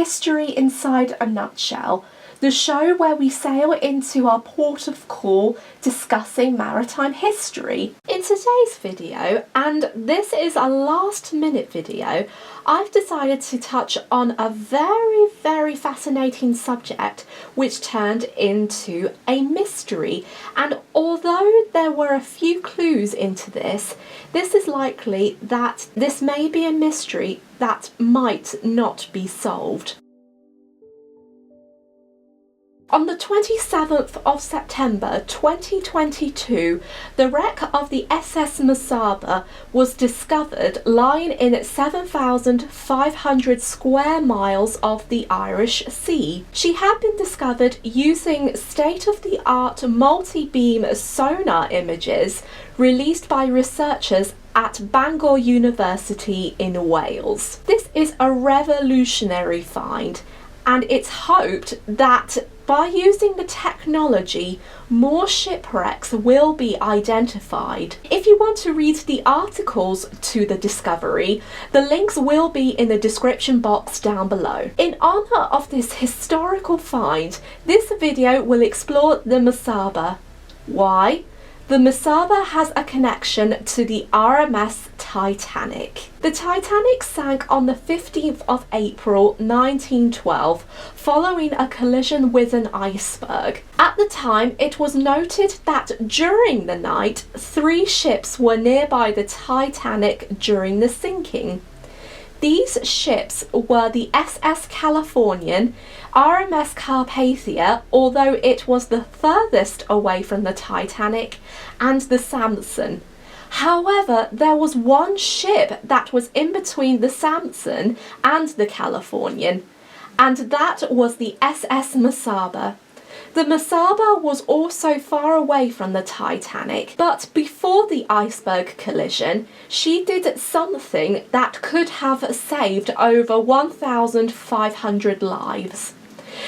History Inside a Nutshell, the show where we sail into our port of call discussing maritime history. In today's video, and this is a last minute video, I've decided to touch on a very fascinating subject which turned into a mystery, and although there were a few clues into this is likely that this may be a mystery that might not be solved. On the 27th of September 2022, the wreck of the SS Mesaba was discovered lying in 7,500 square miles of the Irish Sea. She had been discovered using state-of-the-art multi-beam sonar images released by researchers at Bangor University in Wales. This is a revolutionary find, and it's hoped that by using the technology, more shipwrecks will be identified. If you want to read the articles to the discovery, the links will be in the description box down below. In honour of this historical find, this video will explore the Mesaba. Why? The Mesaba has a connection to the RMS Titanic. The Titanic sank on the 15th of April 1912 following a collision with an iceberg. At the time, it was noted that during the night, 3 ships were nearby the Titanic during the sinking. These ships were the SS Californian, RMS Carpathia, although it was the furthest away from the Titanic, and the Samson. However, there was one ship that was in between the Samson and the Californian, and that was the SS Mesaba. The Mesaba was also far away from the Titanic, but before the iceberg collision, she did something that could have saved over 1,500 lives.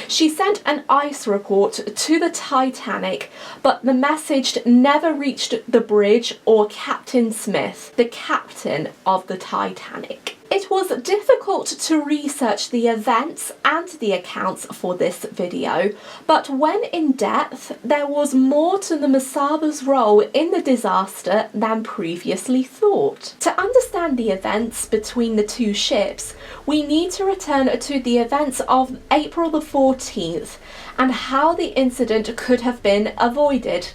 She sent an ice report to the Titanic, but the message never reached the bridge or Captain Smith, the captain of the Titanic. It was difficult to research the events and the accounts for this video, but when in depth, there was more to the Mesaba's role in the disaster than previously thought. To understand the events between the 2 ships, we need to return to the events of April the 14th and how the incident could have been avoided.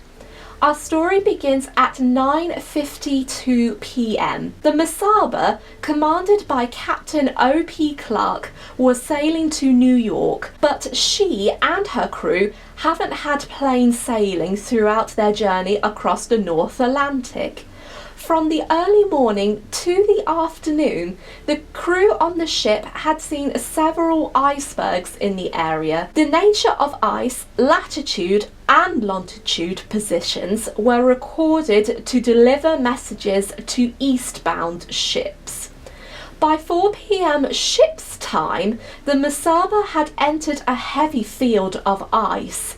Our story begins at 9:52 p.m. The Mesaba, commanded by Captain O.P. Clark, was sailing to New York, but she and her crew haven't had plain sailing throughout their journey across the North Atlantic. From the early morning to the afternoon, the crew on the ship had seen several icebergs in the area. The nature of ice, latitude and longitude positions were recorded to deliver messages to eastbound ships. By 4 p.m. ship's time, the Mesaba had entered a heavy field of ice,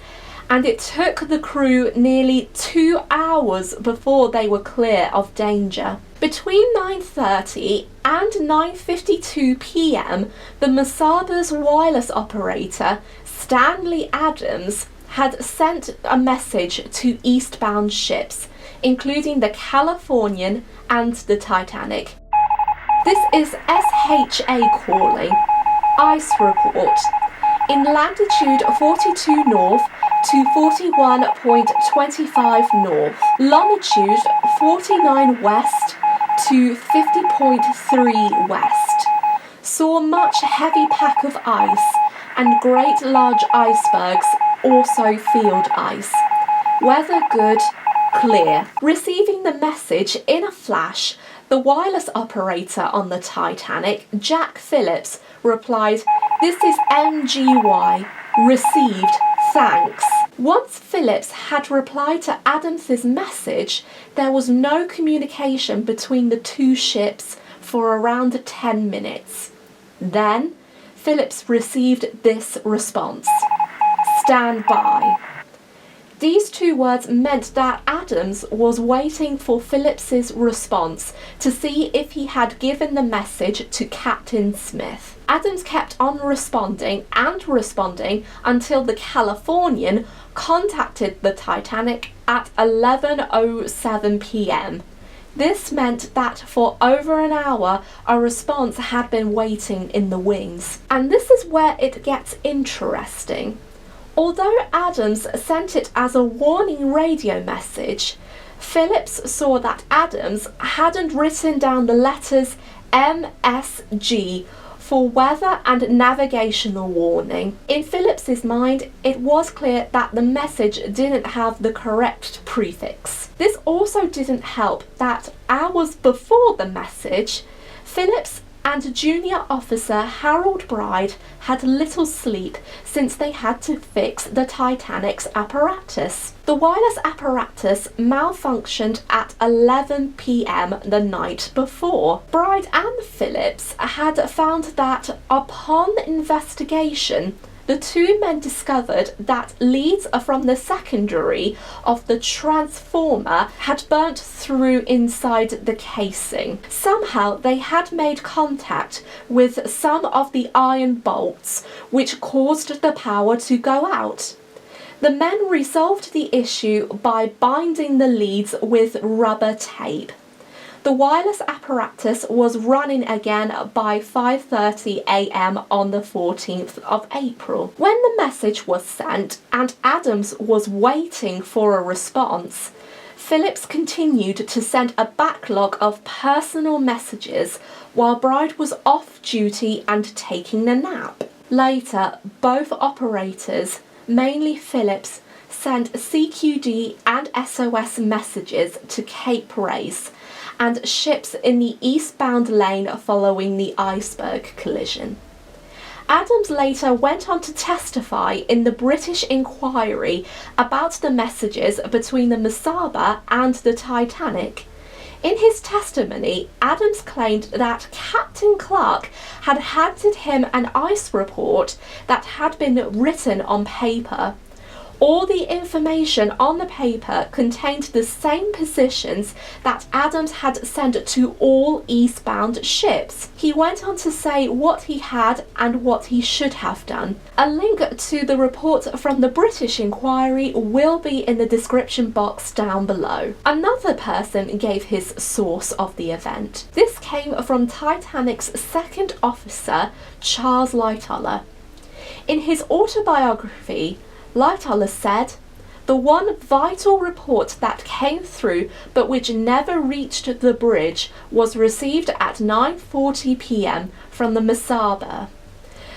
and it took the crew nearly 2 hours before they were clear of danger. Between 9:30 and 9:52 p.m, the Mesaba's wireless operator, Stanley Adams, had sent a message to eastbound ships, including the Californian and the Titanic. This is SHA calling. Ice report. In latitude 42 north to 41.25 north, longitude 49 west to 50.3 west. Saw much heavy pack of ice and great large icebergs, also field ice. Weather good, clear. Receiving the message in a flash, the wireless operator on the Titanic, Jack Phillips, replied, "This is MGY. Received. Thanks." Once Phillips had replied to Adams's message, there was no communication between the 2 ships for around 10 minutes. Then, Phillips received this response: "Stand by." These two words meant that Adams was waiting for Phillips's response to see if he had given the message to Captain Smith. Adams kept on responding until the Californian contacted the Titanic at 11:07 p.m. This meant that for over an hour a response had been waiting in the wings. And this is where it gets interesting. Although Adams sent it as a warning radio message, Phillips saw that Adams hadn't written down the letters MSG for weather and navigational warning. In Phillips's mind, it was clear that the message didn't have the correct prefix. This also didn't help that hours before the message, Phillips and Junior Officer Harold Bride had little sleep since they had to fix the Titanic's apparatus. The wireless apparatus malfunctioned at 11 p.m. the night before. Bride and Phillips had found that upon investigation, the two men discovered that leads from the secondary of the transformer had burnt through inside the casing. Somehow they had made contact with some of the iron bolts, which caused the power to go out. The men resolved the issue by binding the leads with rubber tape. The wireless apparatus was running again by 5:30 a.m. on the 14th of April. When the message was sent and Adams was waiting for a response, Phillips continued to send a backlog of personal messages while Bride was off duty and taking a nap. Later, both operators, mainly Phillips, sent CQD and SOS messages to Cape Race and ships in the eastbound lane following the iceberg collision. Adams later went on to testify in the British inquiry about the messages between the Mesaba and the Titanic. In his testimony, Adams claimed that Captain Clark had handed him an ice report that had been written on paper. All the information on the paper contained the same positions that Adams had sent to all eastbound ships. He went on to say what he had and what he should have done. A link to the report from the British inquiry will be in the description box down below. Another person gave his source of the event. This came from Titanic's second officer, Charles Lightoller. In his autobiography, Lightoller said, "The one vital report that came through but which never reached the bridge was received at 9:40 p.m. from the Mesaba.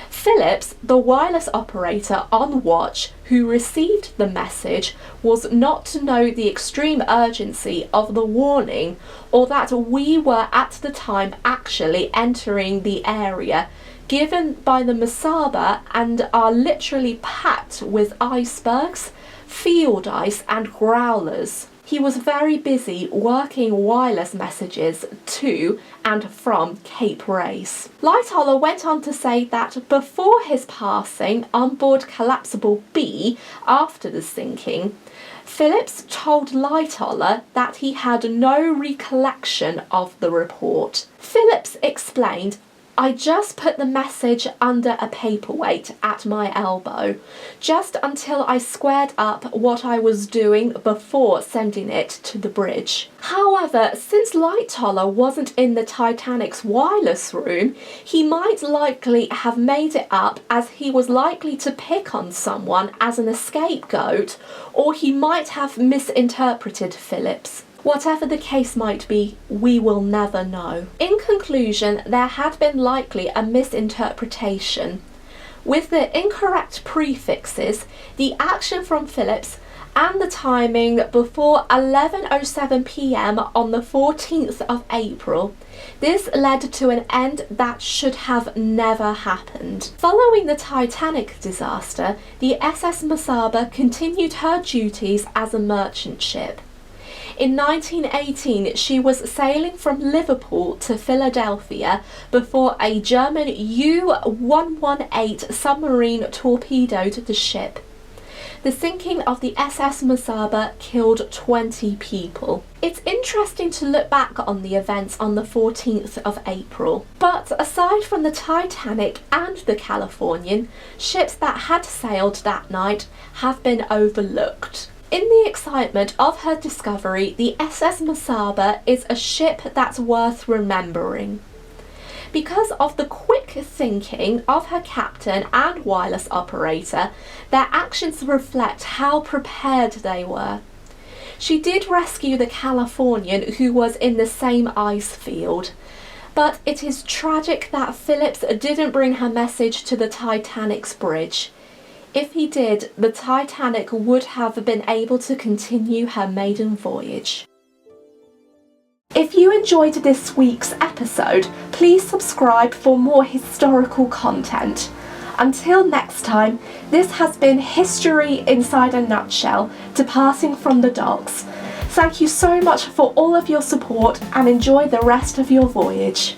Phillips, the wireless operator on watch who received the message, was not to know the extreme urgency of the warning or that we were at the time actually entering the area given by the Mesaba and are literally packed with icebergs, field ice and growlers. He was very busy working wireless messages to and from Cape Race." Lightoller went on to say that before his passing on board Collapsible B after the sinking, Phillips told Lightoller that he had no recollection of the report. Phillips explained, "I just put the message under a paperweight at my elbow, just until I squared up what I was doing before sending it to the bridge." However, since Lightoller wasn't in the Titanic's wireless room, he might likely have made it up as he was likely to pick on someone as an scapegoat, or he might have misinterpreted Phillips. Whatever the case might be, we will never know. In conclusion, there had been likely a misinterpretation. With the incorrect prefixes, the action from Phillips, and the timing before 11:07 p.m. on the 14th of April, this led to an end that should have never happened. Following the Titanic disaster, the SS Mesaba continued her duties as a merchant ship. In 1918, she was sailing from Liverpool to Philadelphia before a German U-118 submarine torpedoed the ship. The sinking of the SS Mesaba killed 20 people. It's interesting to look back on the events on the 14th of April, but aside from the Titanic and the Californian, ships that had sailed that night have been overlooked. In the excitement of her discovery, the SS Mesaba is a ship that's worth remembering. Because of the quick thinking of her captain and wireless operator, their actions reflect how prepared they were. She did rescue the Californian, who was in the same Icefield, but it is tragic that Phillips didn't bring her message to the Titanic's bridge. If he did, the Titanic would have been able to continue her maiden voyage. If you enjoyed this week's episode, please subscribe for more historical content. Until next time, this has been History Inside a Nutshell, departing from the docks. Thank you so much for all of your support and enjoy the rest of your voyage.